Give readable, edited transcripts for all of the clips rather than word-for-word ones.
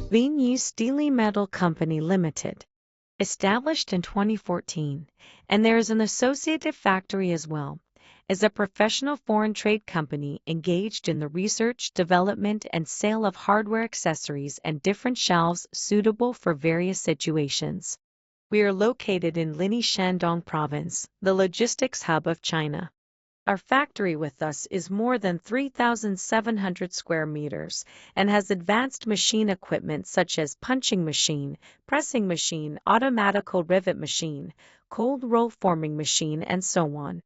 Venue Steely Metal Company Limited, established in 2014, and there is an associated factory as well, is a professional foreign trade company engaged in the research, development, and sale of hardware accessories and different shelves suitable for various situations. We are located in Linyi, Shandong Province, the logistics hub of China. Our factory with us is more than 3,700 square meters and has advanced machine equipment such as punching machine, pressing machine, automatical rivet machine, cold roll forming machine, and so on.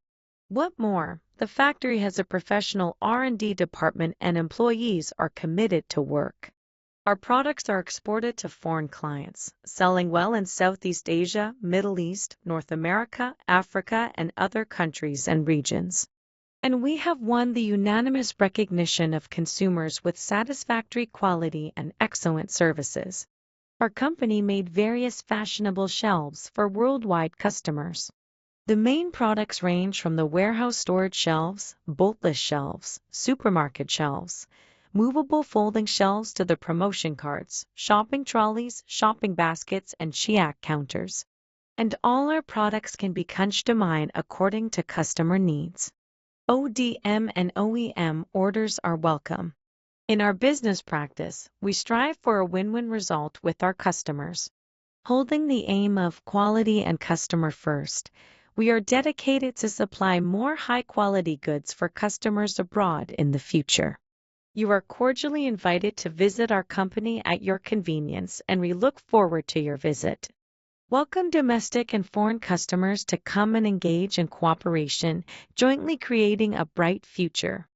What more, the factory has a professional R&D department and employees are committed to work. Our products are exported to foreign clients, selling well in Southeast Asia, Middle East, North America, Africa, and other countries and regions. And we have won the unanimous recognition of consumers with satisfactory quality and excellent services. Our company made various fashionable shelves for worldwide customers. The main products range from the warehouse storage shelves, boltless shelves, supermarket shelves, movable folding shelves to the promotion cards, shopping trolleys, shopping baskets, and chiak counters. And all our products can be customized according to customer needs. ODM and OEM orders are welcome. In our business practice, we strive for a win-win result with our customers. Holding the aim of quality and customer first, we are dedicated to supply more high-quality goods for customers abroad in the future. You are cordially invited to visit our company at your convenience, and we look forward to your visit. Welcome domestic and foreign customers to come and engage in cooperation, jointly creating a bright future.